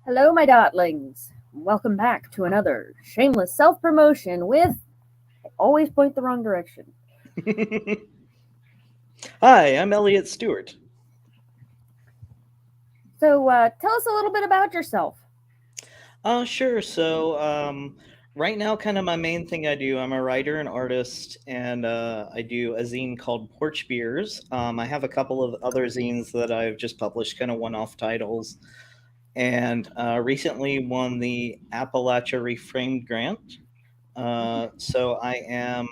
Hello, my Dottlings. Welcome back to another shameless self promotion with. I always point the wrong direction. Hi, I'm Elliott Stewart. So, tell us a little bit about yourself. Sure. Right now, kind of my main thing I do, I'm a writer and artist, and I do a zine called Porch Beers. I have a couple of other zines that I've just published, kind of one-off titles, and recently won the Appalachia Reframed grant. So I am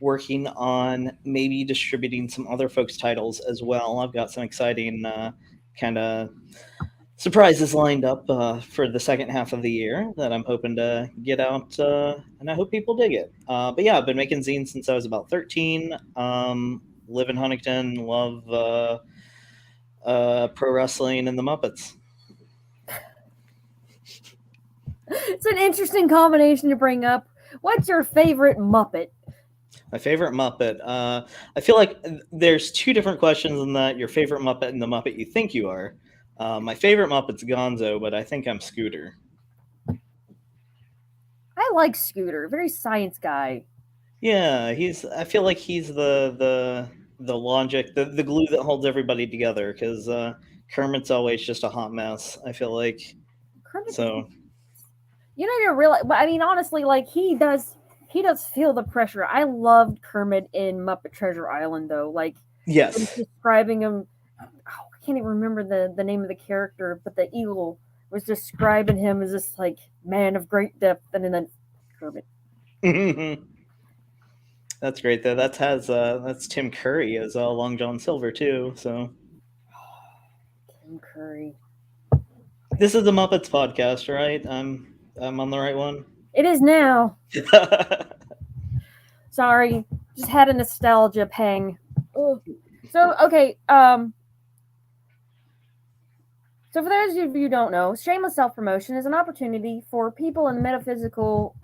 working on maybe distributing some other folks' titles as well. I've got some exciting kind of surprises lined up for the second half of the year that I'm hoping to get out, and I hope people dig it. But yeah, I've been making zines since I was about 13. Live in Huntington, love pro wrestling and the Muppets. It's an interesting combination to bring up. What's your favorite Muppet? My favorite Muppet. I feel like there's two different questions in that: your favorite Muppet and the Muppet you think you are. My favorite Muppet's Gonzo, but I think I'm Scooter. I like Scooter, very science guy. Yeah, he's. I feel like he's the logic, the glue that holds everybody together. Because Kermit's always just a hot mess. I feel like Kermit, so. you don't even realize. But I mean, honestly, like he does feel the pressure. I loved Kermit in Muppet Treasure Island, though. Like him Yes. describing him. Oh, I can't even remember the name of the character, but the eagle was describing him as this like man of great depth, and then Kermit. That's great though. That's Tim Curry as Long John Silver too. So Tim Curry. this is the Muppets podcast, right? I'm on the right one. It is now. Sorry, just had a nostalgia pang. Ugh. So okay, so for those of you who don't know, shameless self promotion is an opportunity for people in the metaphysical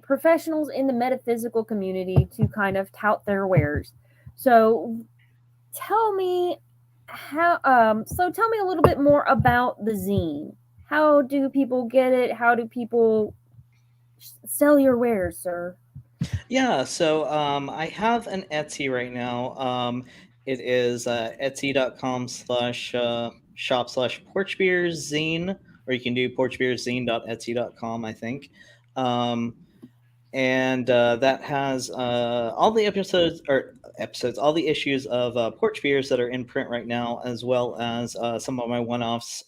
professionals in the metaphysical community to kind of tout their wares. So tell me tell me a little bit more about the zine. How do people get it? How do people sell your wares, sir? Yeah, I have an Etsy right now. It is etsy.com/ shop / porchbeerszine, or you can do porchbeerszine.etsy.com, I think. Um, and that has all the all the issues of Porch Beers that are in print right now, as well as some of my one-offs.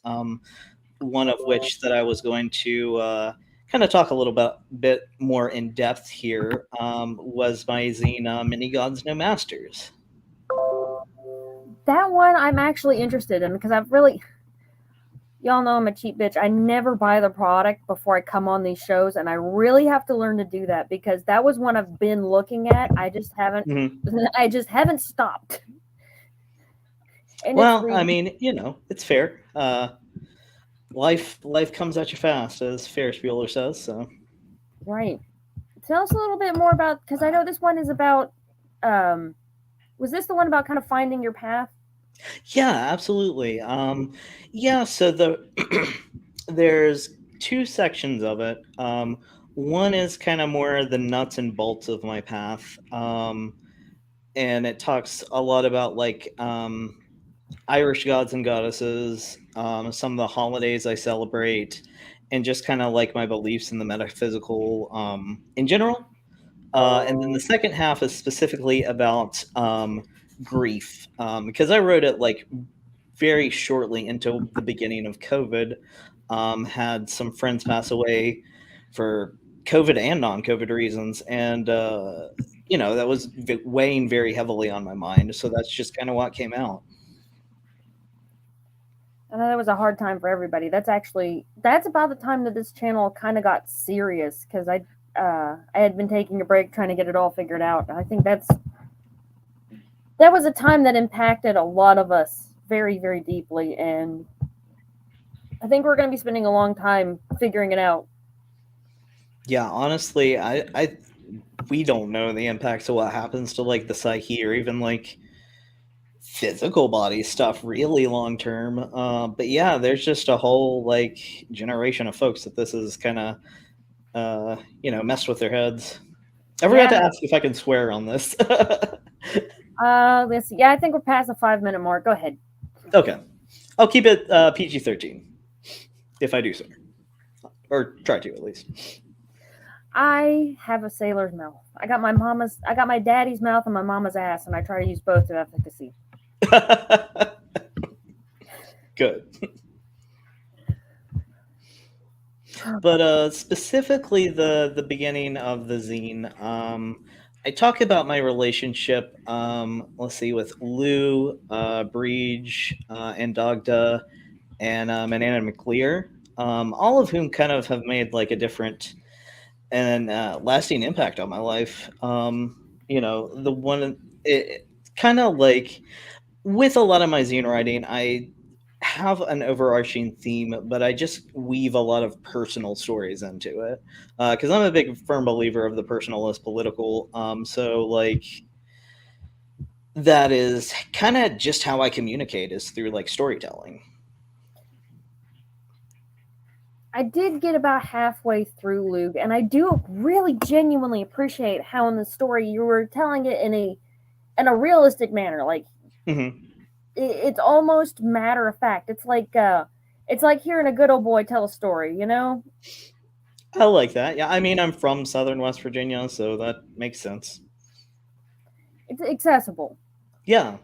One of which that I was going to kind of talk a little bit more in depth here was my zine Mini Gods No Masters. That one I'm actually interested in because I've really y'all know I'm a cheap bitch. I never buy the product before I come on these shows, and I really have to learn to do that because that was one I've been looking at. I just haven't. Mhm. I just haven't stopped. And it's Well, I really mean, it's fair. Life comes at you fast, as Ferris Bueller says. So right. Tell us a little bit more about because I know this one is about. Um, was this the one about kind of finding your path? yeah, absolutely. Yeah, so there's two sections of it. One is kind of more the nuts and bolts of my path. And it talks a lot about Irish gods and goddesses, some of the holidays I celebrate, and just kind of like my beliefs in the metaphysical in general. And then the second half is specifically about grief, because I wrote it like very shortly into the beginning of COVID. Had some friends pass away for COVID and non-COVID reasons, and that was weighing very heavily on my mind. So that's just kind of what came out. I know that was a hard time for everybody. That's about the time that this channel kind of got serious because I had been taking a break trying to get it all figured out. I think that was a time that impacted a lot of us very very deeply, and I think we're going to be spending a long time figuring it out. Yeah, honestly, we don't know the impacts of what happens to like the psyche or even like physical body stuff really long term. But yeah, there's just a whole like generation of folks that this is kind of messed with their heads. I forgot Yeah. to ask if I can swear on this. Let's see. Yeah, I think we're past the 5 minute mark. Go ahead. Okay, I'll keep it PG-13 if I do so, or try to at least. I have a sailor's mouth. I got my daddy's mouth and my mama's ass, and I try to use both to efficacy. Good. But specifically the beginning of the zine, I talk about my relationship. Let's see, with Lou, Breege, and Dogda, and Anna McLear, all of whom kind of have made like a different and lasting impact on my life. The one it kind of like with a lot of my zine writing, I have an overarching theme, but I just weave a lot of personal stories into it because I'm a big firm believer of the personal is political. So like that is kind of just how I communicate is through like storytelling. I did get about halfway through Luke, and I do really genuinely appreciate how in the story you were telling it in a realistic manner. Like Mm-hmm. it's almost matter of fact. It's like hearing a good old boy tell a story. You know, I like that. Yeah, I mean, I'm from Southern West Virginia, so that makes sense. it's accessible. Yeah,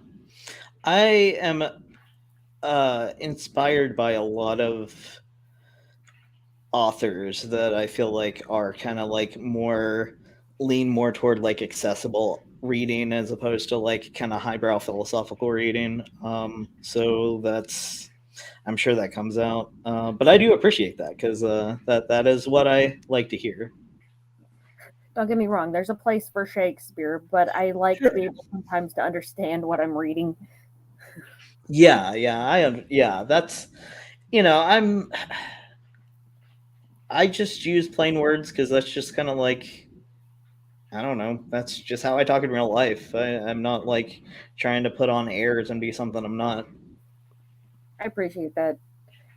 I am inspired by a lot of authors that I feel like are kind of like more lean more toward like accessible reading as opposed to like kind of highbrow philosophical reading. So that's I'm sure that comes out, but I do appreciate that because that is what I like to hear. Don't get me wrong. There's a place for Shakespeare, but I like to Sure. be able sometimes to understand what I'm reading. Yeah, yeah, yeah. That's I'm I just use plain words because that's just kind of like I don't know. That's just how I talk in real life. I'm not like trying to put on airs and be something I'm not. I appreciate that.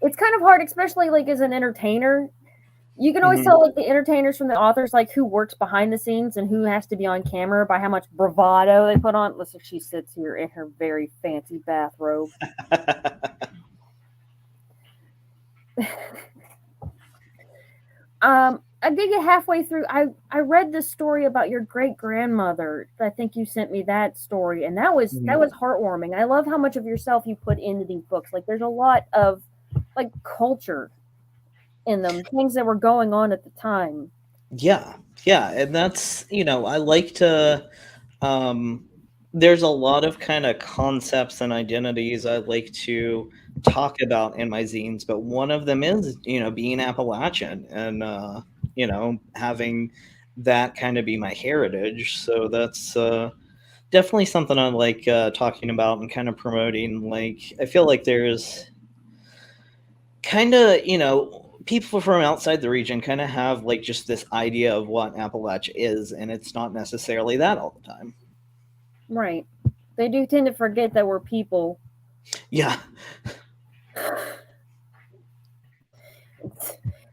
It's kind of hard, especially like as an entertainer. You can always Hmm. tell like the entertainers from the authors like who works behind the scenes and who has to be on camera by how much bravado they put on. Listen, she sits here in her very fancy bathrobe. I did get halfway through. I read this story about your great grandmother. I think you sent me that story, and that was heartwarming. I love how much of yourself you put into these books. Like there's a lot of like culture in them, things that were going on at the time. Yeah, yeah, and that's I like to. Um, there's a lot of kind of concepts and identities I like to talk about in my zines, but one of them is being Appalachian and having that kind of be my heritage. So that's definitely something I like talking about and kind of promoting. Like I feel like there's kind of people from outside the region kind of have like just this idea of what Appalachia is, and it's not necessarily that all the time. Right. They do tend to forget that we're people. Yeah.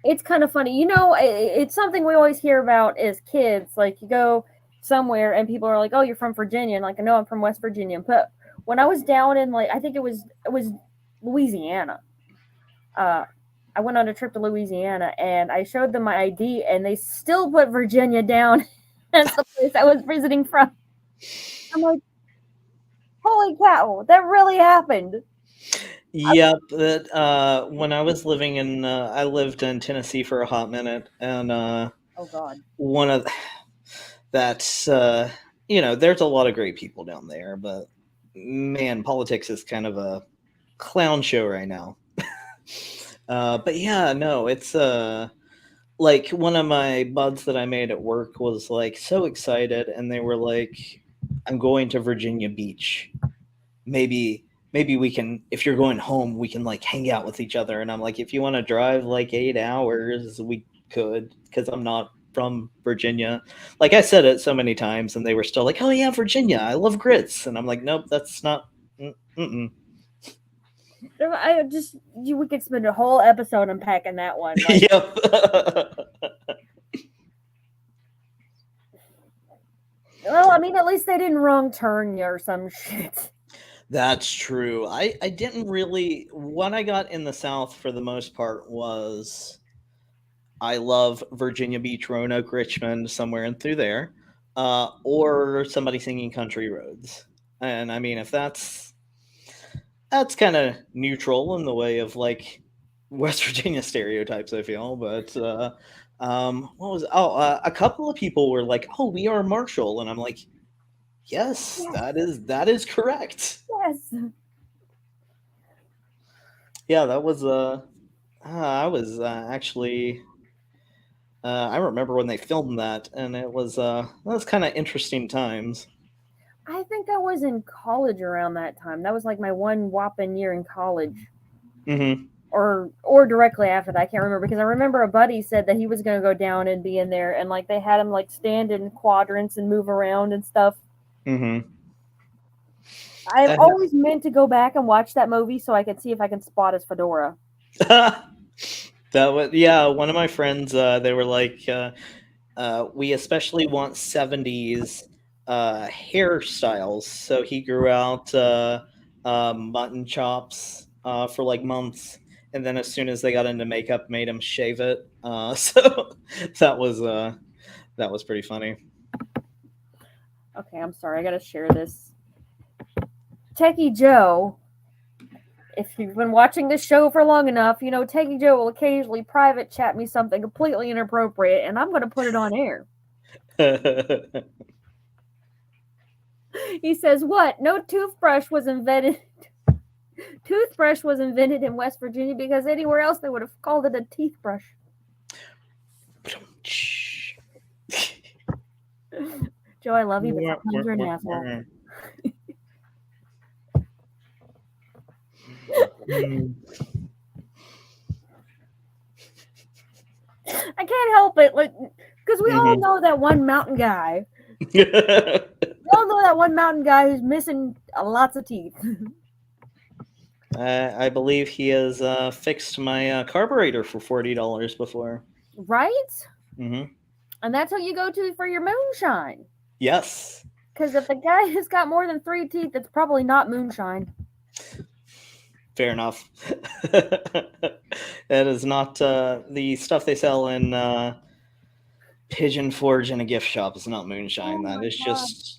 It's kind of funny. You know, it's something we always hear about as kids. Like you go somewhere and people are like, "Oh, you're from Virginia," and like, "No, I'm from West Virginia." But when I was down in like, I think it was Louisiana. Uh, I went on a trip to Louisiana and I showed them my ID, and they still put Virginia down as the place I was visiting from. I'm like, "Holy cow, that really happened!" Yep. That when I was living in I lived in Tennessee for a hot minute, and Oh God. one of that's there's a lot of great people down there, but man, politics is kind of a clown show right now. But yeah, no, it's like one of my buds that I made at work was like so excited, and they were like, "I'm going to Virginia Beach. Maybe we can, if you're going home, we can like hang out with each other." And I'm like, "If you want to drive like 8 hours, we could, because I'm not from Virginia." Like I said it so many times, and they were still like, "Oh yeah, Virginia, I love grits," and I'm like, "Nope, that's not." Mm-mm. We could spend a whole episode unpacking that one. Like, Yep. well, I mean, at least they didn't wrong turn you or some shit. That's true. I didn't really. What I got in the South for the most part was I love Virginia Beach, Roanoke, Richmond, somewhere in through there, or somebody singing country roads. And I mean, if that's kind of neutral in the way of like West Virginia stereotypes, I feel. But what was? A couple of people were like, "Oh, we are Marshall," and I'm like, "Yes, Yes, that is correct." yes. Yeah, that was I was actually I remember when they filmed that, and that was kind of interesting times. I think I was in college around that time. That was like my one whopping year in college. Hmm. Or directly after that. I can't remember because I remember a buddy said that he was going to go down and be in there, and like they had him like stand in quadrants and move around and stuff. Hmm. I've always meant to go back and watch that movie so I could see if I can spot his fedora. That was, yeah. One of my friends, they were like, we especially want '70s hairstyles. So he grew out mutton chops for like months, and then as soon as they got into makeup, made him shave it. So that was uh, that was pretty funny. Okay, I'm sorry. I got to share this. Techie Joe, if you've been watching this show for long enough, you know Techie Joe will occasionally private chat me something completely inappropriate, and I'm going to put it on air. He says, "What? No toothbrush was invented. Toothbrush was invented in West Virginia because anywhere else they would have called it a teeth brush." Joe, I love you, but sometimes you're an asshole. I can't help it, like, because we all know that one mountain guy. We all know that one mountain guy who's missing lots of teeth. I believe he has fixed my carburetor for $40 before. Right? Hmm. And that's who you go to for your moonshine. Yes. Because if the guy has got more than 3 teeth, it's probably not moonshine. Fair enough. That is not the stuff they sell in Pigeon Forge in a gift shop. Is not moonshine. Oh my God.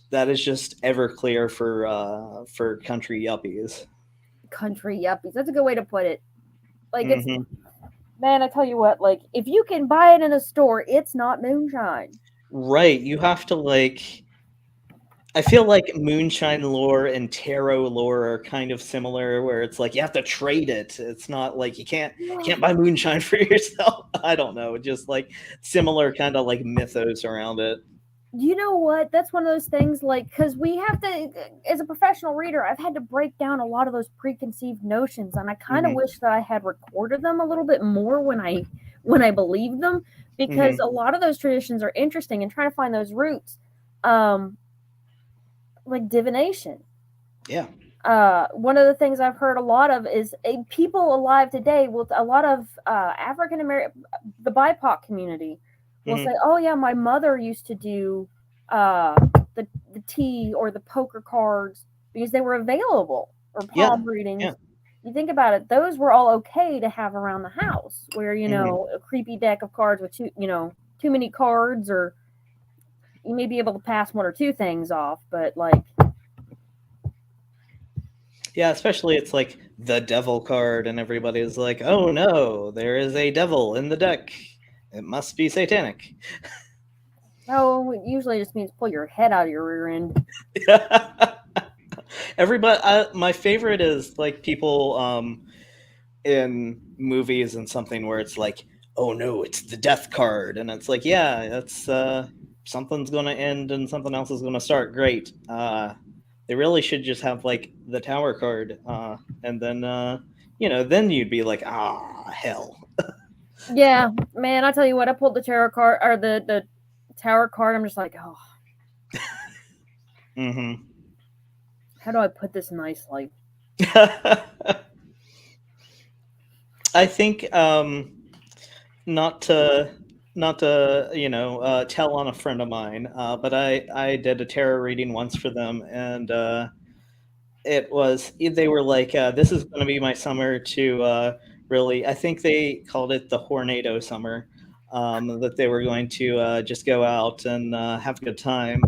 That is just Everclear for country yuppies. Country yuppies. That's a good way to put it. Like, it's, Hmm. man, I tell you what, like, if you can buy it in a store, it's not moonshine. Right. You have to like. I feel like moonshine lore and tarot lore are kind of similar, where it's like you have to trade it. It's not like you can't buy moonshine for yourself. I don't know, just like similar kind of like mythos around it. You know what? That's one of those things, like, because we have to, as a professional reader, I've had to break down a lot of those preconceived notions, and I kind of Hmm. wish that I had recorded them a little bit more when I believed them, because Hmm. a lot of those traditions are interesting and trying to find those roots, um, like divination. Yeah. One of the things I've heard a lot of is people alive today will a lot of African American, the BIPOC community will say, Hmm. "Oh yeah, my mother used to do uh, the tea or the poker cards because they were available, or Yeah. palm readings." Yeah. You think about it; those were all okay to have around the house, where Hmm. a creepy deck of cards with too many cards, or you may be able to pass one or two things off, but like, Yeah. Especially it's like the devil card, and everybody's like, "Oh no, there is a devil in the deck. It must be satanic." no, it usually just means pull your head out of your rear end. Everybody, my favorite is like people in movies and something where it's like, oh no, it's the death card, and it's like, yeah, it's something's going to end and something else is going to start. Great. They really should just have like the tower card, and then then you'd be like, ah, hell. Yeah, man, I tell you what, I pulled the tarot card or the tower card. I'm just like, oh, Hmm. how do I put this nicely? I think not to tell on a friend of mine, but I did a tarot reading once for them, and they were like, this is going to be my summer to really, I think they called it the Hornado summer, that they were going to just go out and have a good time.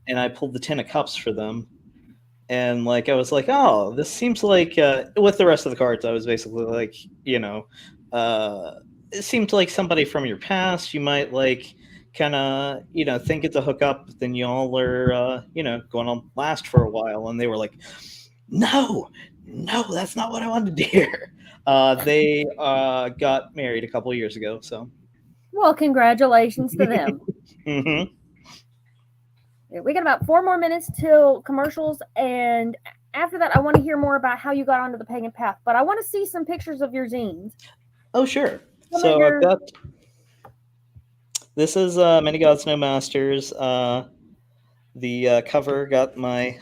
And I pulled the 10 of Cups for them. And like, I was like, oh, this seems like, with the rest of the cards, I was basically like, uh, it seemed like somebody from your past. You might like kind of, think it's a hookup, but then y'all are, going to last for a while. And they were like, no, that's not what I wanted to hear. They got married a couple years ago, so. Well, congratulations to them. Mm-hmm. We got about 4 more minutes till commercials, and after that, I want to hear more about how you got onto the pagan path. But I want to see some pictures of your zines. Oh, sure. So I've got. This is Many Gods No Masters. The cover got my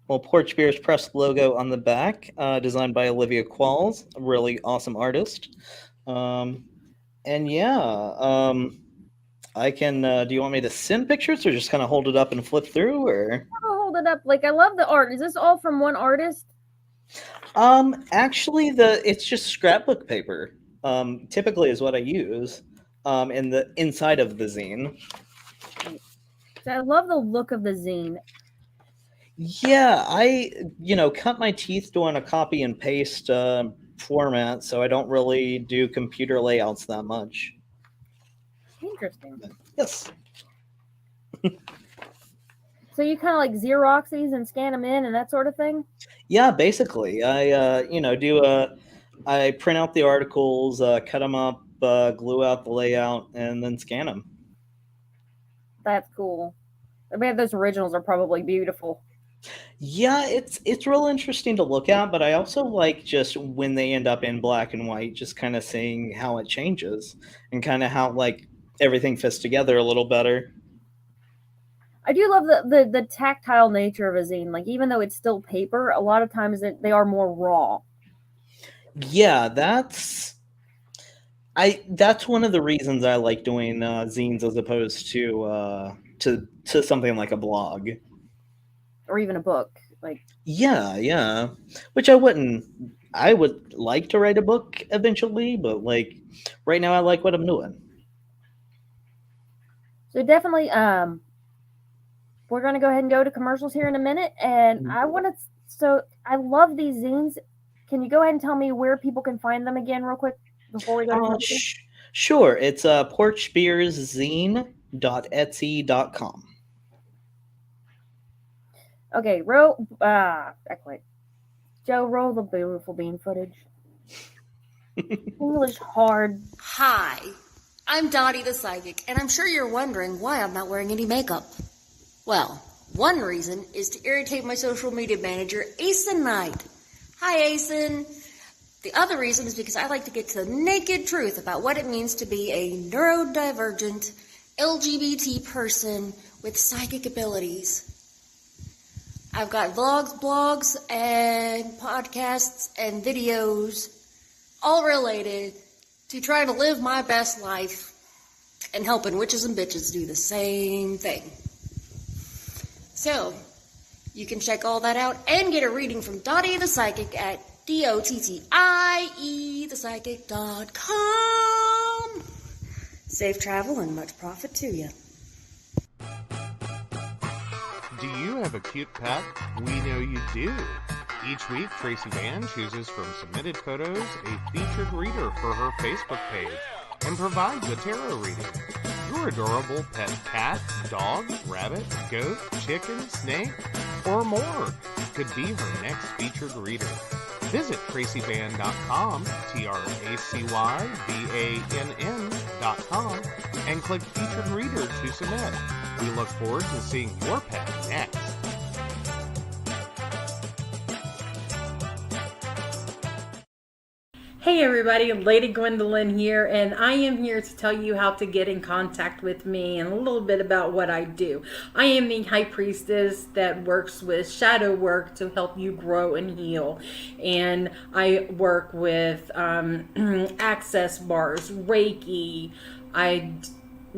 Porch Beers Press logo on the back, designed by Olivia Qualls, a really awesome artist. And yeah, I can. Do you want me to send pictures, or just kind of hold it up and flip through, or? I'll hold it up. Like, I love the art. Is this all from one artist? Actually, it's just scrapbook paper. Typically is what I use. In the inside of the zine. So I love the look of the zine. Yeah, I cut my teeth doing a copy and paste format, so I don't really do computer layouts that much. Interesting. Yes. So you kind of like Xerox these and scan them in and that sort of thing? Yeah, basically. I I print out the articles, cut them up, glue out the layout, and then scan them. That's cool. I mean, those originals are probably beautiful. Yeah, it's real interesting to look at, but I also like just when they end up in black and white, just kind of seeing how it changes and kind of how like everything fits together a little better. I do love the tactile nature of a zine. Like, even though it's still paper, a lot of times they are more raw. Yeah, that's one of the reasons I like doing zines as opposed to something like a blog or even a book. Like, yeah, which I would like to write a book eventually, but like right now I like what I'm doing. So definitely, we're going to go ahead and go to commercials here in a minute, and I love these zines. Can you go ahead and tell me where people can find them again real quick before we go to commercials? Sure, it's porchbeerszine.etsy.com. Okay, Joe, roll the beautiful bean footage. English hard. Hi, I'm Dottie the Psychic, and I'm sure you're wondering why I'm not wearing any makeup. Well, one reason is to irritate my social media manager, Asen Knight. Hi, Asen. The other reason is because I like to get to the naked truth about what it means to be a neurodivergent LGBT person with psychic abilities. I've got vlogs, blogs, and podcasts and videos all related to trying to live my best life and helping witches and bitches do the same thing. So, you can check all that out and get a reading from Dottie the Psychic at DOTTIEthepsychic.com. Safe travel and much profit to you. Do you have a cute pet? We know you do. Each week, Tracy Van chooses from submitted photos a featured reader for her Facebook page and provides a tarot reading. Your adorable pet cat, dog, rabbit, goat, chicken, snake, or more could be her next featured reader. Visit TracyVan.com, TracyVann.com, and click Featured Reader to submit. We look forward to seeing your pet next. Hey Hey everybody, Lady Gwendolyn here, and I am here to tell you how to get in contact with me and a little bit about what I do. I am the high priestess that works with shadow work to help you grow and heal. And I work with access bars, Reiki, I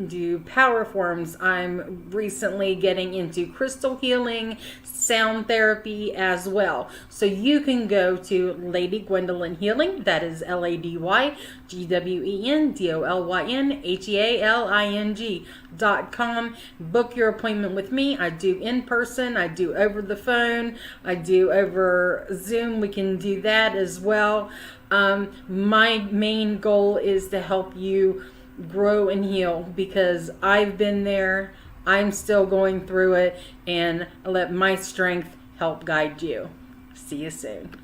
do power forms. I'm recently getting into crystal healing, sound therapy as well. So you can go to Lady Gwendolyn Healing, that is LadyGwendolynHealing.com. Book your appointment with me. I do in person, I do over the phone, I do over Zoom. We can do that as well. My main goal is to help you grow and heal, because I've been there, I'm still going through it, and let my strength help guide you. See you soon.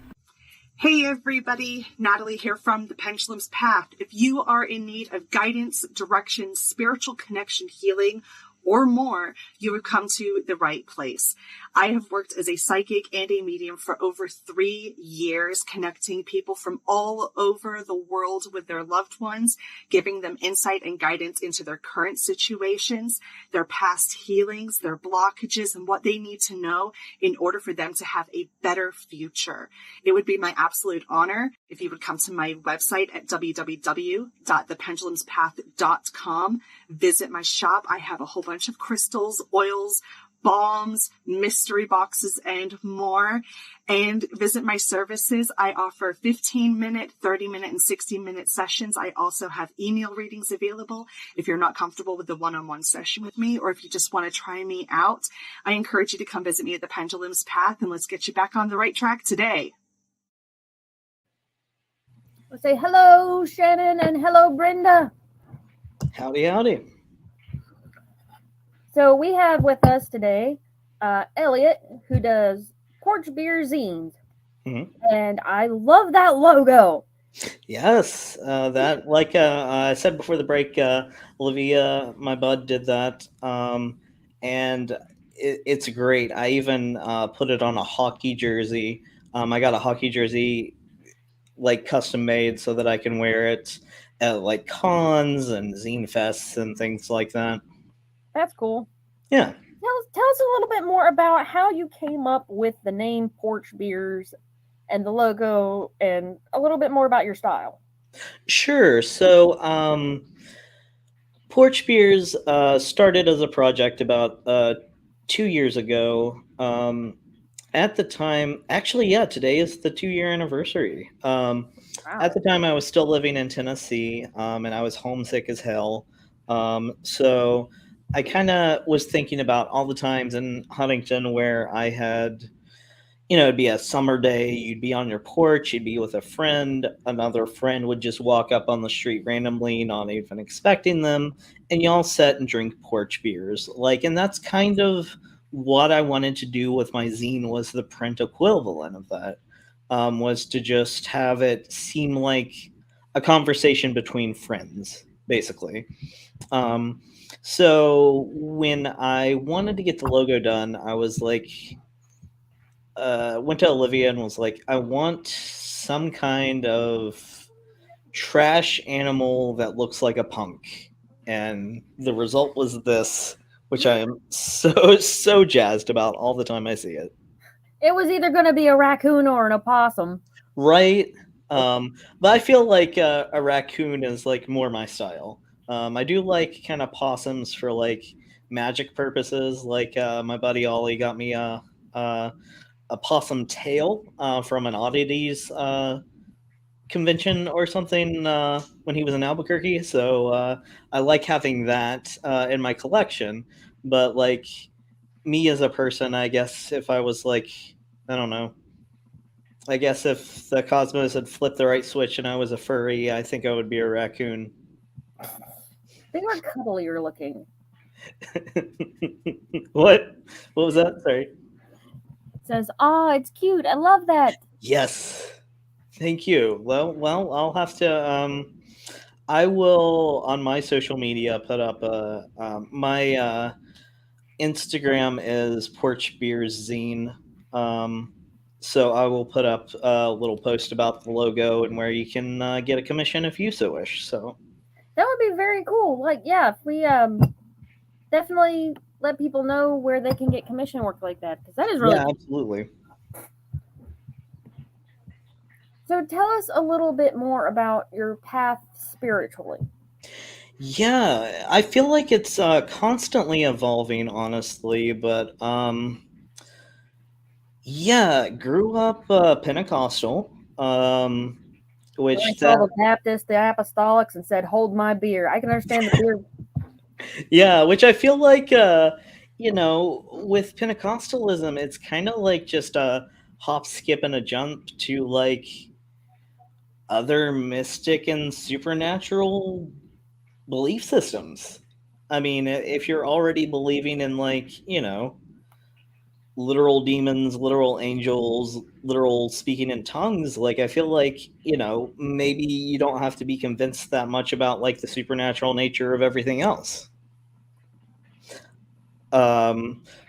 Hey everybody, Natalie here from The Pendulum's Path. If you are in need of guidance, direction, spiritual connection, healing, or more, you have come to the right place. I have worked as a psychic and a medium for over 3 years, connecting people from all over the world with their loved ones, giving them insight and guidance into their current situations, their past healings, their blockages, and what they need to know in order for them to have a better future. It would be my absolute honor if you would come to my website at www.thependulumspath.com. Visit my shop. I have a whole bunch of crystals, oils, balms, mystery boxes, and more. And visit my services. I offer 15-minute, 30-minute, and 60-minute sessions. I also have email readings available if you're not comfortable with the one-on-one session with me, or if you just want to try me out. I encourage you to come visit me at the Pendulum's Path, and let's get you back on the right track today. We'll say hello, Shannon, and hello, Brenda. Howdy, howdy. So we have with us today Elliott, who does Porch Beer Zines. Mhm. And I love that logo. Yes, that, like I said before the break, Olivia, my bud, did that, and it's great. I even put it on a hockey jersey. I got a hockey jersey like custom made so that I can wear it at like cons and zine fests and things like that. That's cool. Yeah. Tell us a little bit more about how you came up with the name Porch Beers and the logo, and a little bit more about your style. Sure. So, Porch Beers started as a project about 2 years ago. At the time, actually, yeah, today is the 2-year anniversary. Wow. At the time, I was still living in Tennessee, and I was homesick as hell. So I kind of was thinking about all the times in Huntington where I had, it'd be a summer day, you'd be on your porch, you'd be with a friend, another friend would just walk up on the street randomly, not even expecting them, and you all sit and drink porch beers. And that's kind of what I wanted to do with my zine, was the print equivalent of that, was to just have it seem like a conversation between friends, basically. So when I wanted to get the logo done, I was like, went to Olivia and was like, I want some kind of trash animal that looks like a punk. And the result was this, which I am so jazzed about all the time I see it. It was either going to be a raccoon or an opossum. Right. But I feel like a raccoon is like more my style. I do like kind of possums for like magic purposes. Like my buddy Ollie got me a possum tail from an oddities convention or something when he was in Albuquerque. So I like having that in my collection. But like me as a person, I guess if I was like, I don't know, I guess if the cosmos had flipped the right switch and I was a furry, I think I would be a raccoon. They were cuddlier looking. What was that? Sorry. It says, it's cute. I love that. Yes. Thank you. Well, I'll have to, I will, on my social media, put up my Instagram is Porch Beers Zine. So I will put up a little post about the logo and where you can get a commission if you so wish. So That would be very cool. Like, yeah, if we definitely let people know where they can get commission work like that, because that is really yeah, cool. absolutely. So tell us a little bit more about your path spiritually. Yeah, I feel like it's constantly evolving, honestly. But yeah, grew up Pentecostal, When I which saw that the Baptists, the Apostolics, and said, "Hold my beer," I can understand the beer. yeah, which I feel like with Pentecostalism, it's kind of like just a hop, skip, and a jump to like other mystic and supernatural belief systems. I mean, if you're already believing in like, literal demons, literal angels, literal speaking in tongues, like I feel like, maybe you don't have to be convinced that much about like the supernatural nature of everything else.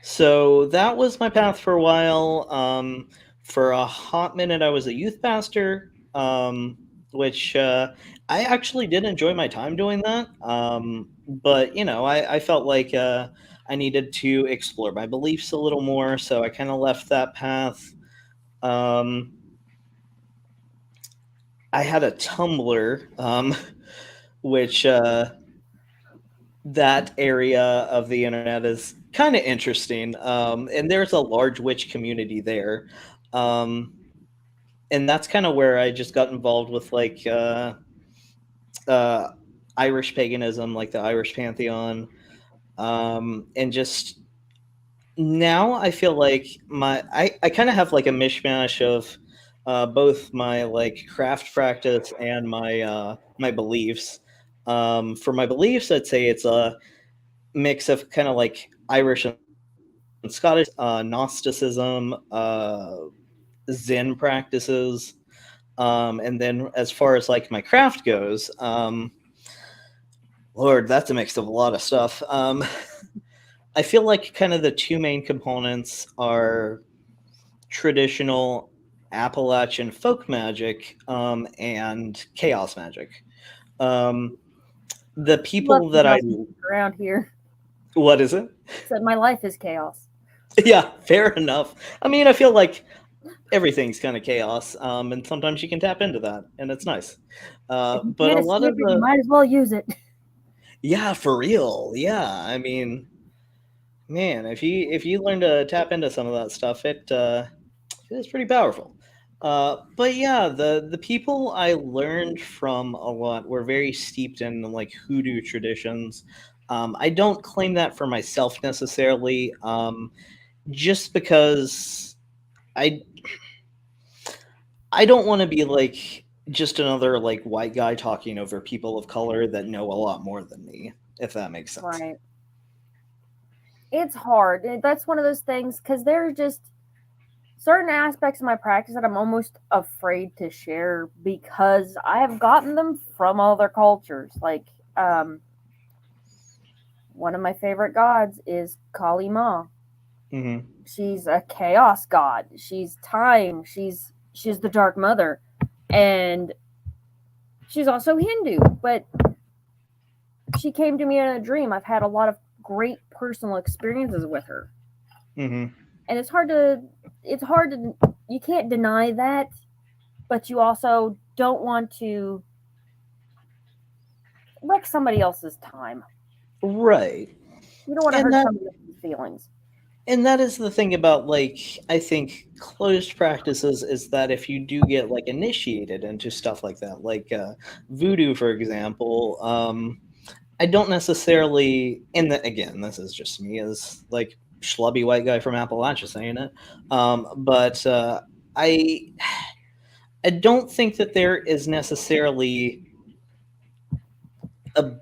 So that was my path for a while. For a hot minute, I was a youth pastor, which I actually did enjoy my time doing that. But I felt like I needed to explore my beliefs a little more, so I kind of left that path. Um, I had a Tumblr, which that area of the internet is kind of interesting. And there's a large witch community there. Um, and that's kind of where I just got involved with like uh, Irish paganism, like the Irish pantheon. And just now I feel like I kind of have like a mishmash of both my like craft practice and my beliefs. For my beliefs, I'd say it's a mix of kind of like Irish and Scottish, Gnosticism, Zen practices, and then as far as like my craft goes, Lord, that's a mix of a lot of stuff. I feel like kind of the two main components are traditional Appalachian folk magic and chaos magic. Um, the Love people that I chaos around here. what is it? Said my life is chaos. Yeah, fair enough. I mean, I feel like everything's kind of chaos, and sometimes you can tap into that, and it's nice. If you But a can't lot escape of it, you might as well use it. yeah, for real, yeah. I mean, man, if you learn to tap into some of that stuff, it is pretty powerful. But yeah, the people I learned from a lot were very steeped in like hoodoo traditions. I don't claim that for myself necessarily, just because I I don't want to be like just another like white guy talking over people of color that know a lot more than me, if that makes sense. Right. It's hard. That's one of those things because there are just certain aspects of my practice that I'm almost afraid to share because I have gotten them from other cultures. Like, one of my favorite gods is Kali Ma. Hmm. She's a chaos god. She's time. She's the Dark Mother, and she's also Hindu. But she came to me in a dream. I've had a lot of great personal experiences with her, Hmm. and it's hard to you can't deny that, but you also don't want to wreck somebody else's time. Right. You don't want to And hurt that somebody else's feelings. and that is the thing about like I think closed practices is that if you do get like initiated into stuff like that, like voodoo, for example, I don't necessarily, and again, this is just me as like schlubby white guy from Appalachia saying it, but I I don't think that there is necessarily a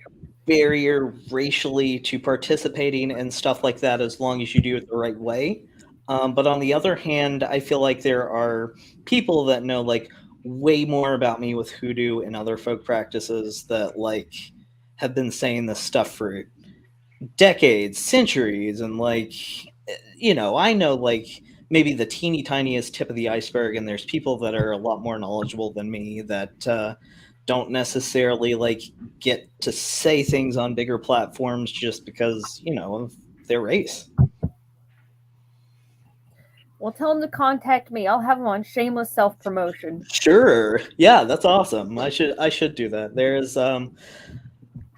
barrier racially to participating in stuff like that as long as you do it the right way. But on the other hand, I feel like there are people that know like way more about me with hoodoo and other folk practices that like have been saying this stuff for decades, centuries, and like I know like maybe the teeny tiniest tip of the iceberg, and there's people that are a lot more knowledgeable than me that don't necessarily like get to say things on bigger platforms just because, you know, of their race. Well, tell them to contact me. I'll have them on Shameless Self-Promotion. Sure. Yeah, that's awesome. I should do that. There's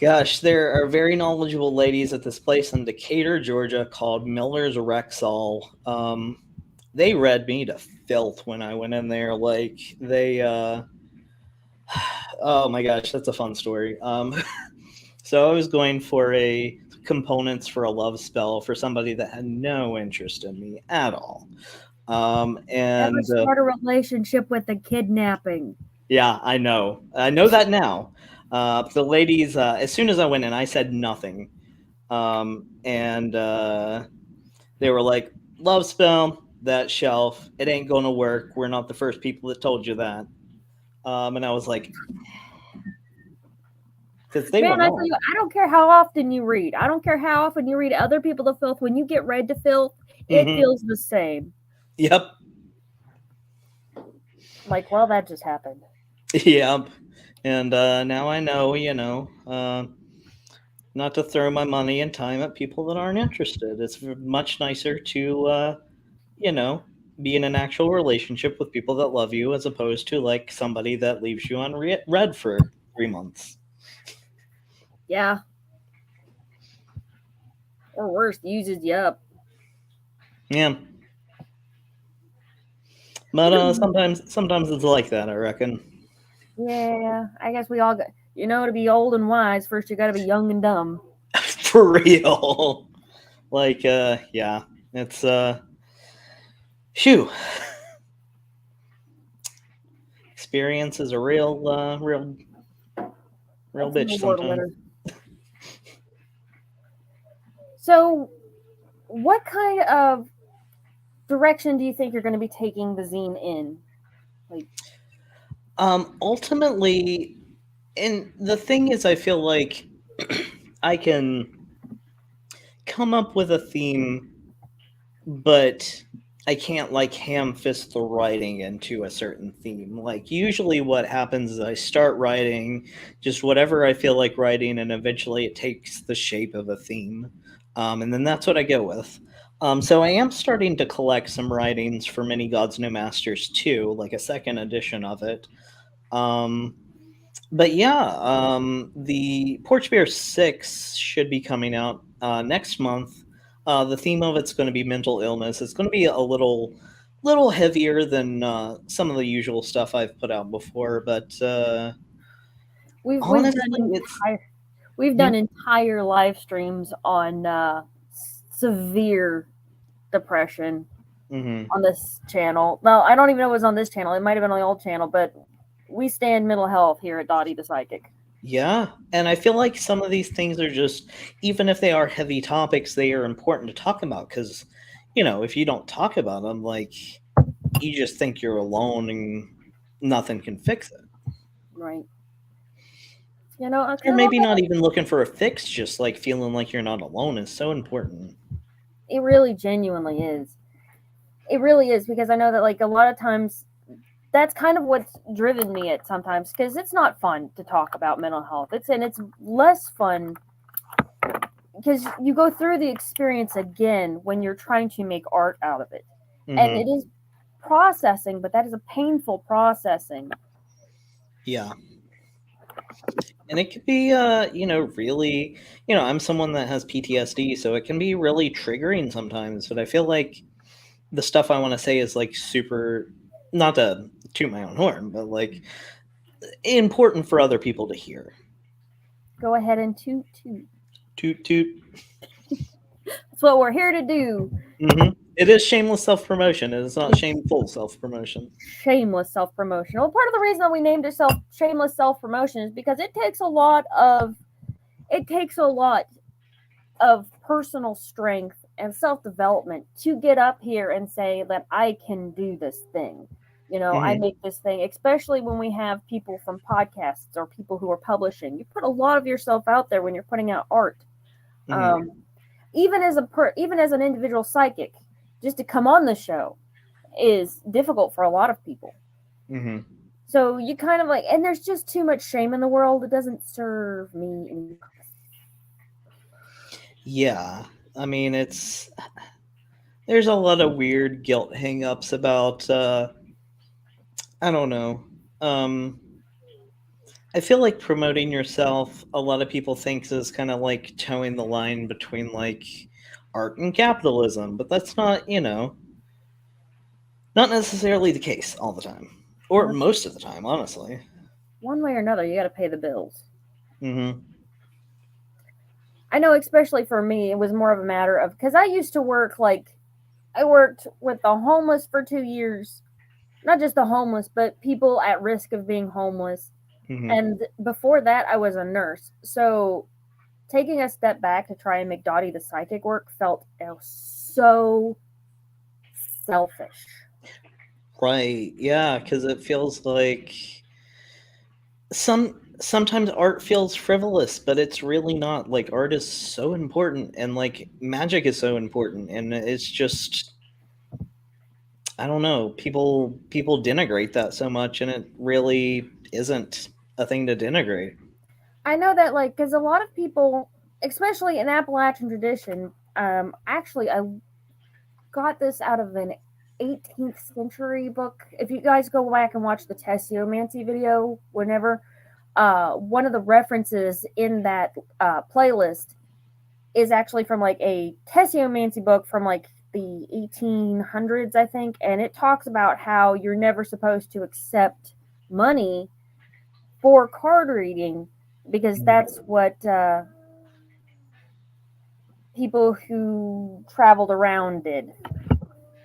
gosh, there are very knowledgeable ladies at this place in Decatur, Georgia called Miller's Rexall. They read me to filth when I went in there. Like they oh my gosh, that's a fun story. So I was going for a components for a love spell for somebody that had no interest in me at all. Never start a relationship with a kidnapping. Yeah, I know that now. The ladies, as soon as I went in, I said nothing. And they were like, love spell, that shelf, it ain't going to work. We're not the first people that told you that. And I was like, because they Man, were I tell you, I don't care how often you read. I don't care how often you read other people to filth. When you get read to filth, it feels the same. Yep. Like, well, that just happened. Yep. And now I know, you know, not to throw my money and time at people that aren't interested. It's much nicer to, you know, be in an actual relationship with people that love you as opposed to like somebody that leaves you on red for 3 months. Yeah. Or worse, uses you up. Yeah. But sometimes it's like that, I reckon. Yeah, I guess we all got, you know, to be old and wise, first you got to be young and dumb. For real. Like, yeah, it's, phew. Experience is a real bitch sometimes. So, what kind of direction do you think you're going to be taking the zine in? Like, ultimately, and the thing is, I feel like I can come up with a theme, but I can't like ham fist the writing into a certain theme. Like usually what happens is I start writing just whatever I feel like writing, and eventually it takes the shape of a theme. And then that's what I go with. So I am starting to collect some writings for Many Gods No Masters too, like a second edition of it. But yeah, the Porch Bear 6 should be coming out next month. The theme of it's going to be mental illness. It's going to be a little heavier than some of the usual stuff I've put out before, but we've done entire live streams on severe depression on this channel. Well, I don't even know it was on this channel. It might have been on the old channel, but we stand mental health here at Dottie the Psychic. Yeah, and I feel like some of these things are just, even if they are heavy topics, they are important to talk about because, you know, if you don't talk about them, like, you just think you're alone and nothing can fix it. Right. You know, or maybe not even looking for a fix, just like feeling like you're not alone is so important. It really genuinely is. It really is, because I know that like a lot of times that's kind of what's driven me at sometimes, because it's not fun to talk about mental health. It's less fun because you go through the experience again when you're trying to make art out of it. Mm-hmm. And it is processing, but that is a painful processing. Yeah. And it could be, really, I'm someone that has PTSD, so it can be really triggering sometimes. But I feel like the stuff I want to say is like super, not to toot my own horn, but like important for other people to hear. Go ahead and toot. Toot, toot. That's what we're here to do. Mm-hmm. It is shameless self-promotion. It is not shameful self-promotion. Shameless self-promotion. Well, part of the reason that we named it shameless self-promotion is because it takes a lot of personal strength and self-development to get up here and say that I can do this thing. I make this thing, especially when we have people from podcasts or people who are publishing. You put a lot of yourself out there when you're putting out art. Even as an individual psychic, just to come on the show, is difficult for a lot of people. Mm-hmm. So you kind of like, and there's just too much shame in the world. It doesn't serve me any purpose. Yeah, I mean, there's a lot of weird guilt hang-ups about, I don't know. I feel like promoting yourself, a lot of people think is kind of like towing the line between like art and capitalism, but that's not, not necessarily the case all the time, or most of the time, honestly. One way or another, you got to pay the bills. Mm-hmm. I know, especially for me, it was more of a matter of, because I used to work I worked with the homeless for 2 years. Not just the homeless, but people at risk of being homeless. Mm-hmm. And before that, I was a nurse. So taking a step back to try and make Dottie the Psychic work felt so selfish. Right. Yeah, because it feels like sometimes art feels frivolous, but it's really not. Like, art is so important, and like magic is so important, and it's just, I don't know, people denigrate that so much, and it really isn't a thing to denigrate. I know that, because a lot of people, especially in Appalachian tradition, actually, I got this out of an 18th century book. If you guys go back and watch the Tessiomancy video, whenever, one of the references in that playlist is actually from a Tessiomancy book from the 1800s, I think, and it talks about how you're never supposed to accept money for card reading because that's what people who traveled around did.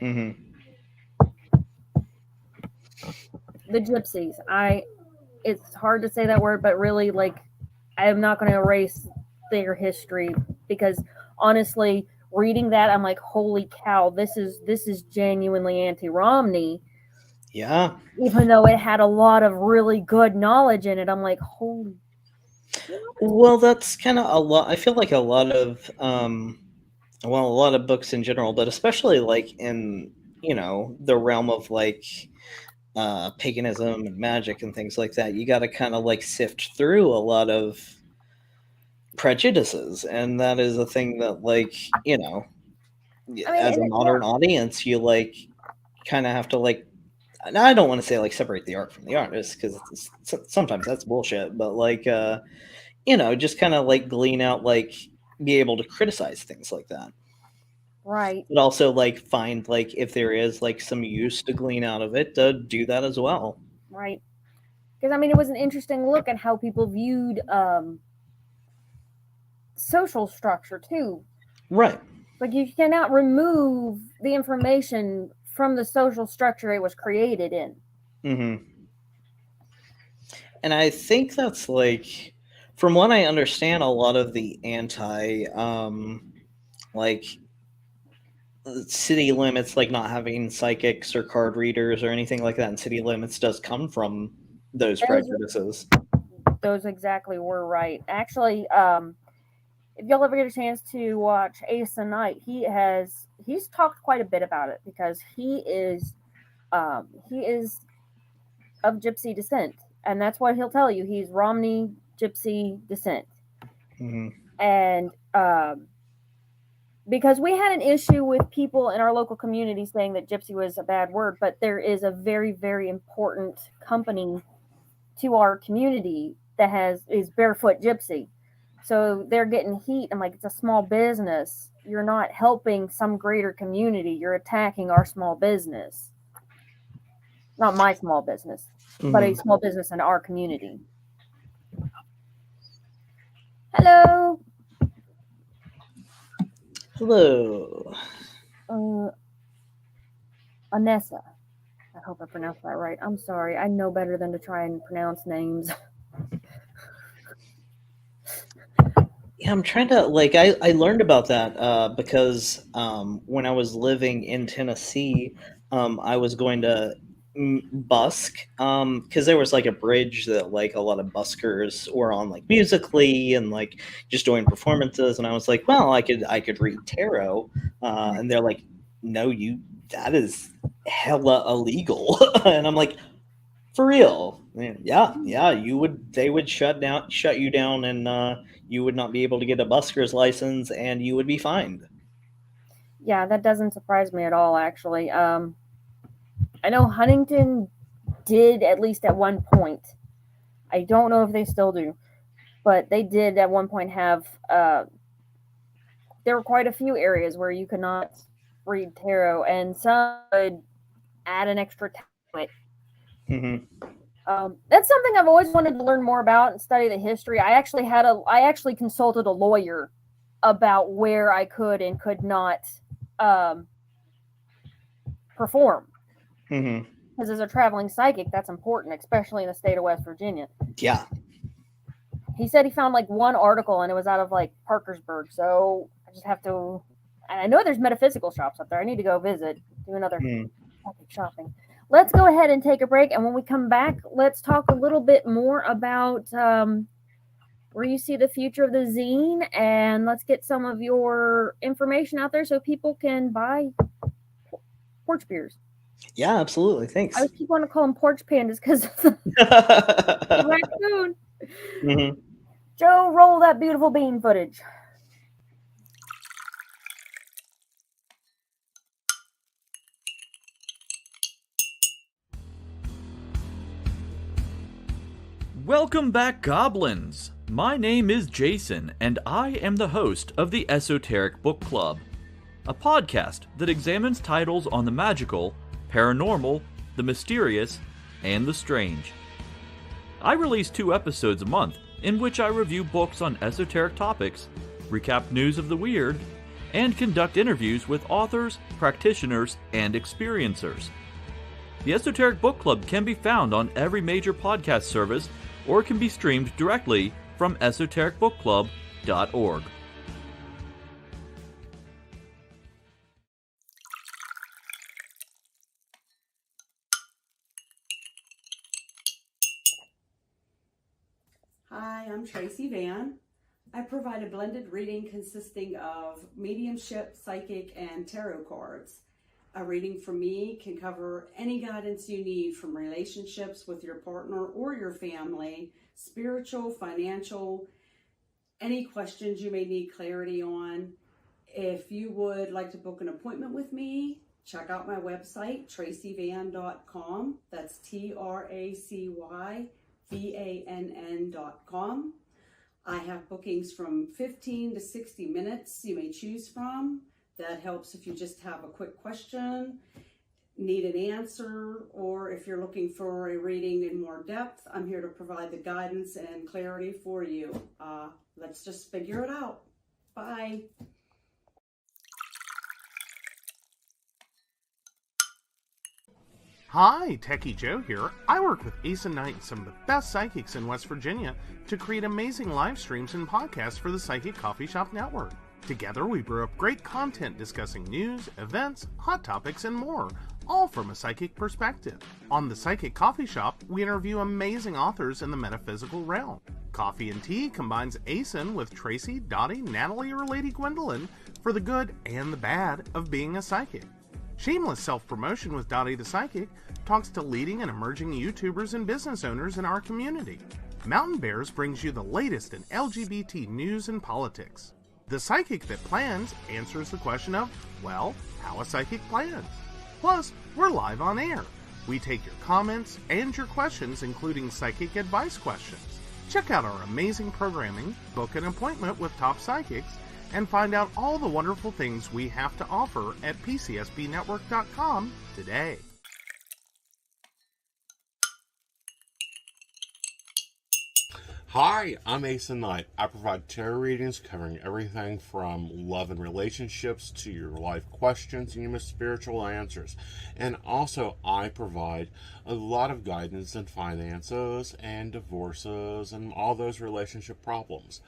Mm-hmm. The gypsies. It's hard to say that word, but really, I'm not going to erase their history because honestly, reading that, I'm like, holy cow, this is genuinely anti-Romney. Yeah. Even though it had a lot of really good knowledge in it, I'm like, holy. Well, that's kind of a lot. I feel like a lot of, a lot of books in general, but especially in, the realm of paganism and magic and things like that, you got to kind of sift through a lot of prejudices, and that is a thing that as a modern audience, you kind of have to I don't want to say separate the art from the artist because sometimes that's bullshit, but just kind of glean out be able to criticize things like that, right? but also find if there is some use to glean out of it, to do that as well, right? Because it was an interesting look at how people viewed social structure too, right? You cannot remove the information from the social structure it was created in. Mm-hmm. And I think that's from what I understand, a lot of the anti city limits, not having psychics or card readers or anything like that in city limits, does come from those prejudices. Those exactly were right. Actually, if y'all ever get a chance to watch Asa Knight, he's talked quite a bit about it because he is of gypsy descent, and that's what he'll tell you. He's Romney gypsy descent. Mm-hmm. And because we had an issue with people in our local community saying that gypsy was a bad word, but there is a very, very important company to our community that is Barefoot Gypsy. So they're getting heat. I'm like, it's a small business. You're not helping some greater community. You're attacking our small business. Not my small business, Mm-hmm. but a small business in our community. Hello. Hello. Anessa. I hope I pronounced that right. I'm sorry. I know better than to try and pronounce names. Yeah, I'm trying to I learned about that because when I was living in Tennessee, I was going to busk because there was a bridge that a lot of buskers were on Musically and just doing performances, and I was like, well, I could read tarot, and they're like, no, that is hella illegal. And I'm like, for real? Yeah, they would shut you down, and you would not be able to get a busker's license, and you would be fined. Yeah, that doesn't surprise me at all, actually. I know Huntington did, at least at one point. I don't know if they still do, but they did at one point have, there were quite a few areas where you could not read tarot, and some would add an extra to it. That's something I've always wanted to learn more about and study the history. I actually consulted a lawyer about where I could and could not perform. Because as a traveling psychic, that's important, especially in the state of West Virginia. Yeah. He said he found like one article and it was out of like Parkersburg. So I just have to, and I know there's metaphysical shops up there. I need to go visit, do another psychic shopping. Let's go ahead and take a break. And when we come back, let's talk a little bit more about where you see the future of the zine. And let's get some of your information out there so people can buy porch beers. Yeah, absolutely. Thanks. I keep wanting to call them porch pandas because the raccoon. Joe, roll that beautiful bean footage. Welcome back, Goblins! My name is Jason, and I am the host of the Esoteric Book Club, a podcast that examines titles on the magical, paranormal, the mysterious, and the strange. I release 2 episodes a month, in which I review books on esoteric topics, recap news of the weird, and conduct interviews with authors, practitioners, and experiencers. The Esoteric Book Club can be found on every major podcast service, or can be streamed directly from esotericbookclub.org. Hi, I'm Tracy Van. I provide a blended reading consisting of mediumship, psychic, and tarot cards. A reading from me can cover any guidance you need from relationships with your partner or your family, spiritual, financial, any questions you may need clarity on. If you would like to book an appointment with me, check out my website, tracyvann.com. That's TRACYVANN.com. I have bookings from 15 to 60 minutes you may choose from. That helps if you just have a quick question, need an answer, or if you're looking for a reading in more depth, I'm here to provide the guidance and clarity for you. Let's just figure it out. Bye. Hi, Techie Joe here. I work with Ace and Knight, some of the best psychics in West Virginia, to create amazing live streams and podcasts for the Psychic Coffee Shop Network. Together, we brew up great content discussing news, events, hot topics, and more, all from a psychic perspective. On the Psychic Coffee Shop, we interview amazing authors in the metaphysical realm. Coffee and Tea combines ASIN with Tracy, Dottie, Natalie, or Lady Gwendolyn for the good and the bad of being a psychic. Shameless Self-Promotion with Dottie the Psychic talks to leading and emerging YouTubers and business owners in our community. Mountain Bears brings you the latest in LGBT news and politics. The Psychic That Plans answers the question of, well, how a psychic plans. Plus, we're live on air. We take your comments and your questions, including psychic advice questions. Check out our amazing programming, book an appointment with top psychics, and find out all the wonderful things we have to offer at PCSBnetwork.com today. Hi, I'm Ace and Knight. I provide tarot readings covering everything from love and relationships to your life questions and your most spiritual answers. And also, I provide a lot of guidance in finances and divorces and all those relationship problems.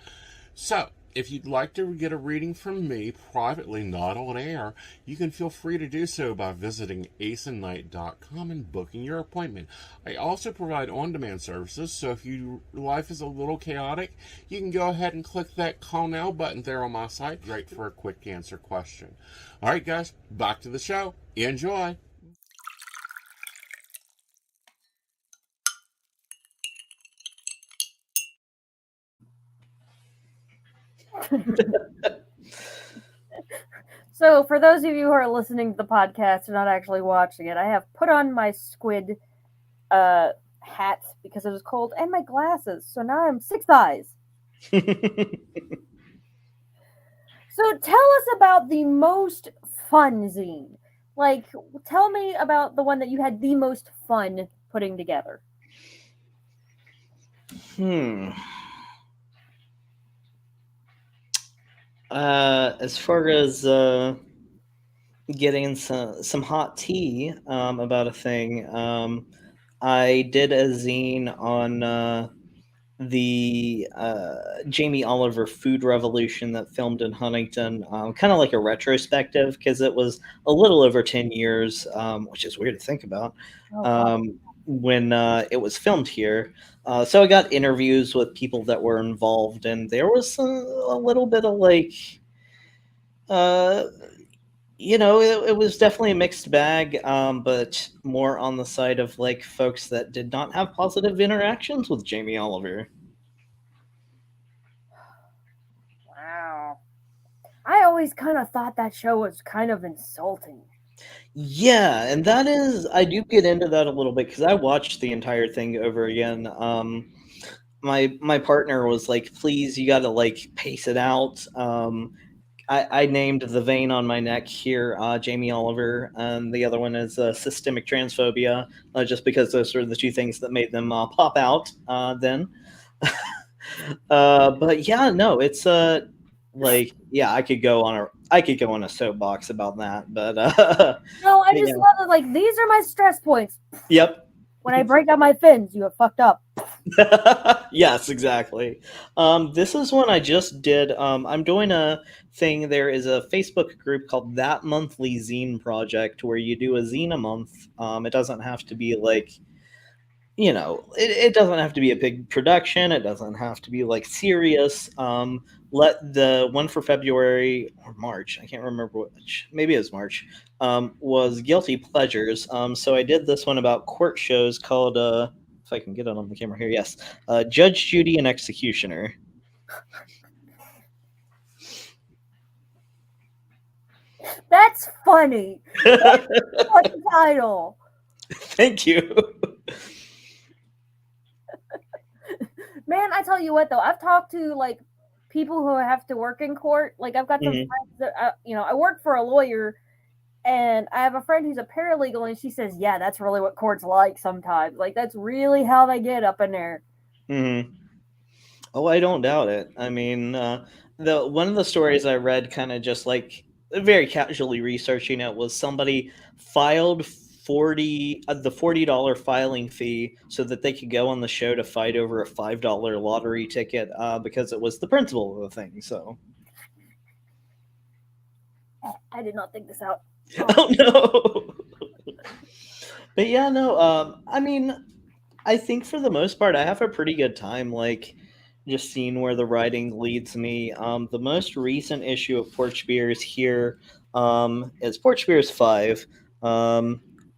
So, if you'd like to get a reading from me privately, not on air, you can feel free to do so by visiting aceandnight.com and booking your appointment. I also provide on-demand services, so if your life is a little chaotic, you can go ahead and click that call now button there on my site, right, for a quick answer question. All right, guys, back to the show. Enjoy. So, for those of you who are listening to the podcast and not actually watching it, I have put on my squid hat because it was cold and my glasses. So now I'm 6 eyes. So, tell us about the most fun zine. Like, tell me about the one that you had the most fun putting together. As far as getting some hot tea about a thing, I did a zine on the Jamie Oliver food revolution that filmed in Huntington, kind of like a retrospective because it was a little over 10 years, which is weird to think about, when it was filmed here. So I got interviews with people that were involved, and there was a little bit of like, it was definitely a mixed bag, but more on the side of like folks that did not have positive interactions with Jamie Oliver. Wow. I always kind of thought that show was kind of insulting. Yeah, and that is, I do get into that a little bit because I watched the entire thing over again. My partner was like, "Please, you got to like pace it out." I named the vein on my neck here Jamie Oliver, and the other one is systemic transphobia, just because those are the two things that made them pop out then. But yeah, no, it's like, yeah, I could go on a soapbox about that, but No, I you just know. love it. Like, these are my stress points. Yep. When I break out my fins, you have fucked up. Yes, exactly. This is one I just did. I'm doing a thing. There is a Facebook group called That Monthly Zine Project where you do a zine a month. It doesn't have to be like, it doesn't have to be a big production. It doesn't have to be like serious. Let the one for February or March, I can't remember which, maybe it was March, was Guilty Pleasures. So I did this one about court shows called, if I can get it on the camera here, yes, Judge Judy and Executioner. That's funny. That's a funny title. Thank you. Man, I tell you what, though, I've talked to like people who have to work in court. Like, I've got some friends that I work for a lawyer, and I have a friend who's a paralegal, and she says, "Yeah, that's really what court's like sometimes. Like, that's really how they get up in there." Mm-hmm. Oh, I don't doubt it. I mean, the one of the stories I read, kind of just like very casually researching it, was somebody filed the $40 filing fee so that they could go on the show to fight over a $5 lottery ticket because it was the principle of the thing. So I did not think this out. oh no. But yeah, no. I mean, I think for the most part, I have a pretty good time, like just seeing where the writing leads me. The most recent issue of Porch Beers here is Porch Beers 5,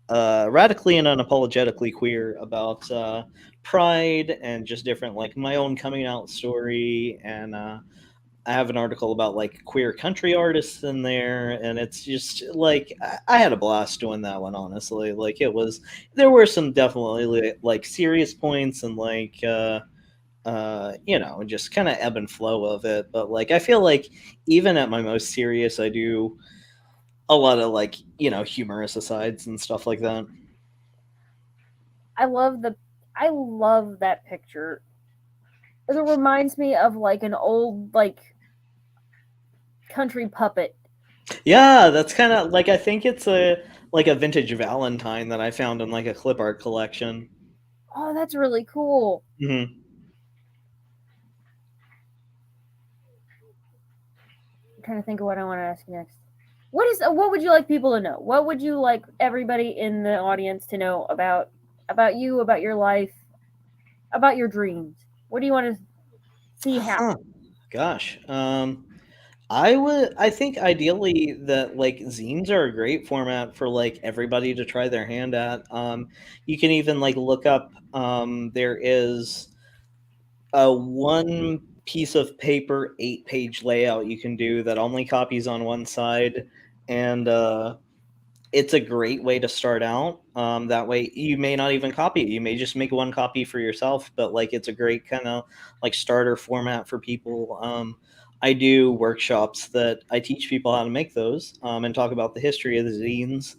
radically and unapologetically queer, about pride and just different, like my own coming out story. And I have an article about like queer country artists in there, and it's just like I had a blast doing that one. Honestly, like there were some definitely like serious points and like just kind of ebb and flow of it. But like I feel like even at my most serious, I do a lot of like humorous asides and stuff like that. I love that picture. It reminds me of like an old like country puppet. Yeah, that's kind of like, I think it's a vintage Valentine that I found in like a clip art collection. Oh, that's really cool. Mm-hmm. I'm trying to think of what I want to ask you next. What would you like people to know? What would you like everybody in the audience to know about you, about your life, about your dreams? What do you want to see happen? Gosh. I think ideally that like zines are a great format for like everybody to try their hand at. You can even like look up there is a one piece of paper 8-page layout you can do that only copies on one side, and it's a great way to start out. That way you may not even copy it, you may just make one copy for yourself, but like it's a great kind of like starter format for people. I do workshops that I teach people how to make those, and talk about the history of the zines.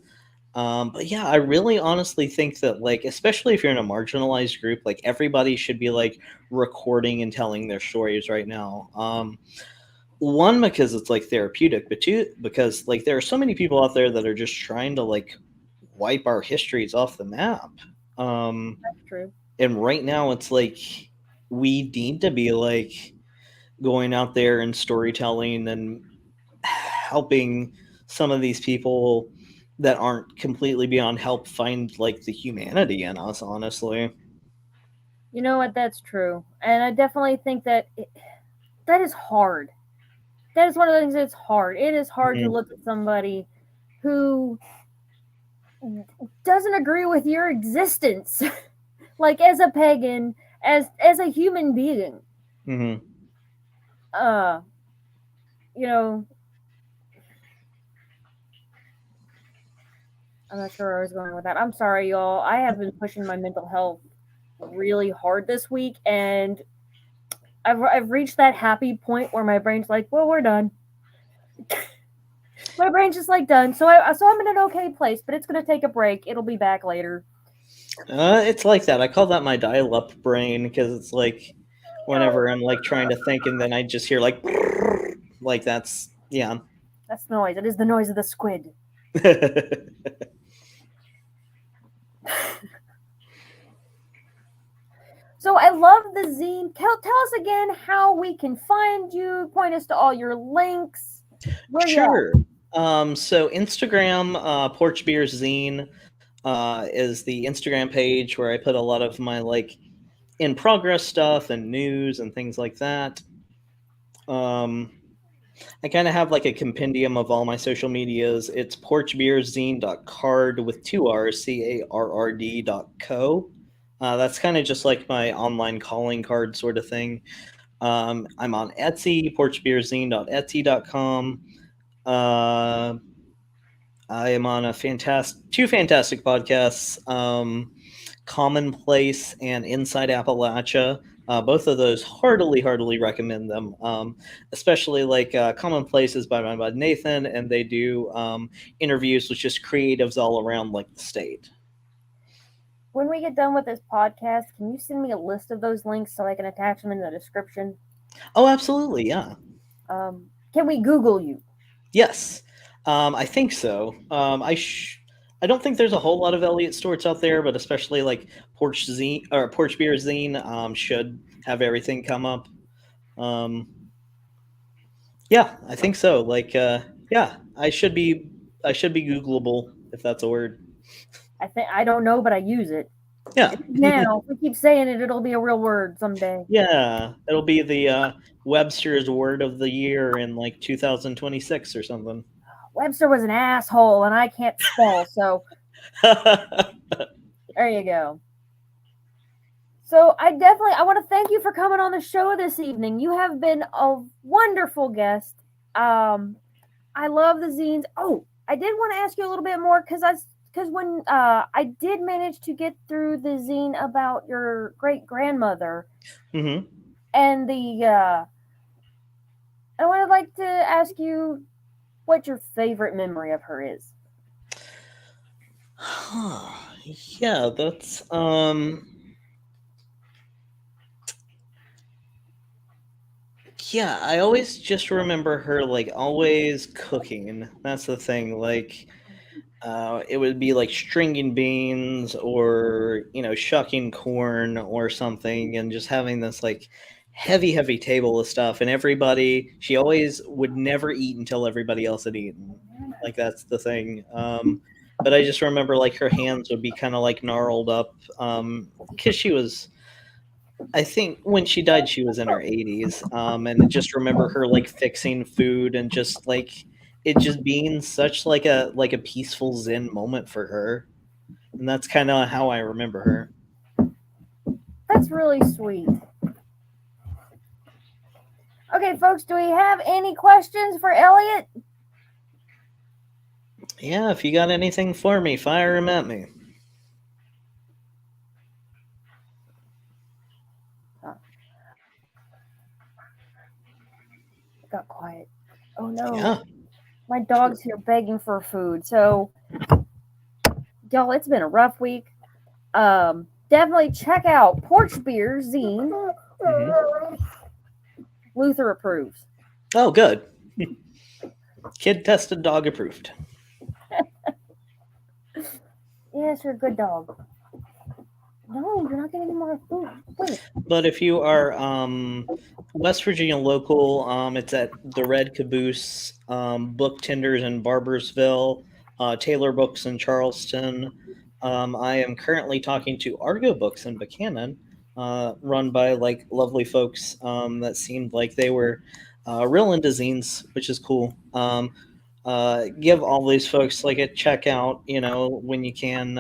But yeah, I really honestly think that like, especially if you're in a marginalized group, like everybody should be like recording and telling their stories right now. One, because it's like therapeutic, but two, because like there are so many people out there that are just trying to like wipe our histories off the map. That's true. And right now it's like we need to be like going out there and storytelling and helping some of these people that aren't completely beyond help find like the humanity in us, honestly. You know what? That's true, and I definitely think that that is hard. That is one of the things that's hard. It is hard to look at somebody who doesn't agree with your existence, like as a pagan, as a human being. Mm-hmm. You know, I'm not sure where I was going with that. I'm sorry, y'all. I have been pushing my mental health really hard this week, and I've reached that happy point where my brain's like, well, we're done. My brain's just like done. So I'm in an okay place, but it's gonna take a break. It'll be back later. It's like that. I call that my dial-up brain, because it's like whenever I'm like trying to think, and then I just hear like that's yeah. That's the noise. It is the noise of the squid. So I love the zine. Tell us again how we can find you. Point us to all your links. Where Sure. So Instagram, Porch Beers Zine, is the Instagram page where I put a lot of my like in progress stuff and news and things like that. I kind of have like a compendium of all my social medias. It's porchbeerszine.card with two R's, CARRD.co. That's kind of just like my online calling card sort of thing. I'm on Etsy, porchbeerszine.etsy.com. I am on two fantastic podcasts, Commonplace and Inside Appalachia. Both of those heartily recommend them. Especially like Commonplace is by my bud Nathan, and they do interviews with just creatives all around like the state. When we get done with this podcast, can you send me a list of those links so I can attach them in the description? Oh, absolutely, yeah. Can we Google you? Yes, I think so. I don't think there's a whole lot of Elliott Stewarts out there, but especially like Porch Beer Zine should have everything come up. Yeah, I think so. Like, yeah, I should be Googleable, if that's a word. I don't know, but I use it. Yeah. Now, if we keep saying it, it'll be a real word someday. Yeah, it'll be the Webster's Word of the Year in like 2026 or something. Webster was an asshole, and I can't spell, so there you go. So I want to thank you for coming on the show this evening. You have been a wonderful guest. I love the zines. Oh, I did want to ask you a little bit more because when I did manage to get through the zine about your great grandmother, mm-hmm. and I would like to ask you what your favorite memory of her is. Yeah, that's yeah, I always just remember her like always cooking. That's the thing. Like it would be like stringing beans or shucking corn or something, and just having this like heavy table of stuff, and she always would never eat until everybody else had eaten. Like, that's the thing. But I just remember, like, her hands would be kind of like gnarled up, because she was, I think when she died, she was in her 80s. And I just remember her like fixing food and just like it just being such like a peaceful Zen moment for her. And that's kind of how I remember her. That's really sweet. Okay, folks, do we have any questions for Elliott? Yeah, if you got anything for me, fire them at me. Got quiet. Oh no. Yeah. My dog's here begging for food. So, y'all, it's been a rough week. Definitely check out Porch Beer Zine. Mm-hmm. Luther approves. Oh, good. Kid tested, dog approved. Yes, you're a good dog. No, you're not getting any more food. Wait. But if you are West Virginia local, it's at the Red Caboose, Book Tenders in Barbersville, Taylor Books in Charleston. I am currently talking to Argo Books in Buchanan, run by like lovely folks that seemed like they were real into zines, which is cool. Give all these folks like a check out, when you can,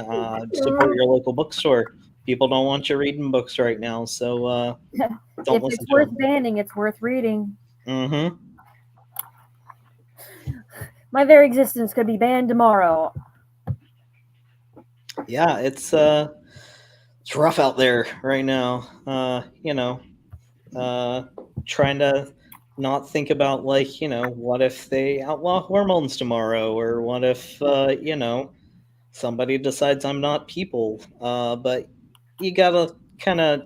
support your local bookstore. People don't want you reading books right now, so don't if listen it's to worth them. banning, it's worth reading. Mm-hmm. My very existence could be banned tomorrow. Yeah, it's rough out there right now. Trying to not think about like, what if they outlaw hormones tomorrow, or what if somebody decides I'm not people. But you gotta kind of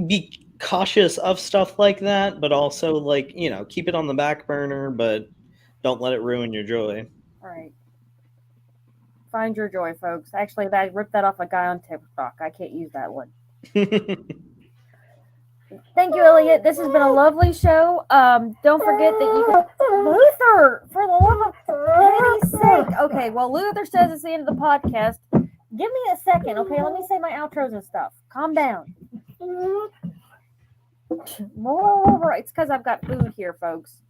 be cautious of stuff like that, but also like, keep it on the back burner, but don't let it ruin your joy. All right. Find your joy, folks. Actually, I ripped that off a guy on TikTok. I can't use that one. Thank you, Elliott. This has been a lovely show. Don't forget that you can... Luther, for the love of pity's sake. Okay, well, Luther says it's the end of the podcast. Give me a second, okay? Let me say my outros and stuff. Calm down. It's because I've got food here, folks.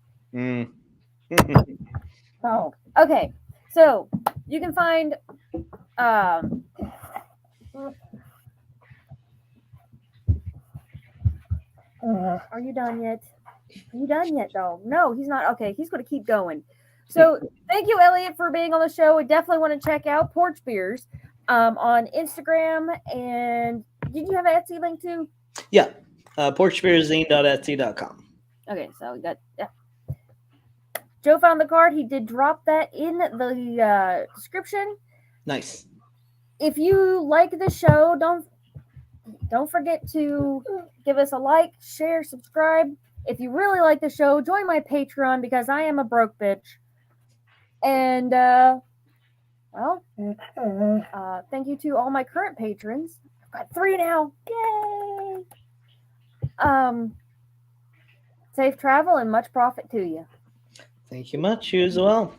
Oh, okay. So you can find are you done yet? Are you done yet, though? No, he's not. Okay, he's going to keep going. So thank you, Elliott, for being on the show. We definitely want to check out Porch Beers on Instagram. And did you have an Etsy link too? Yeah, porchbeerzine.etsy.com. Okay, so we got Joe found the card. He did drop that in the description. Nice. If you like the show, don't forget to give us a like, share, subscribe. If you really like the show, join my Patreon because I am a broke bitch. And thank you to all my current patrons. I've got 3 now. Yay! Safe travel and much profit to you. Thank you much. You as well.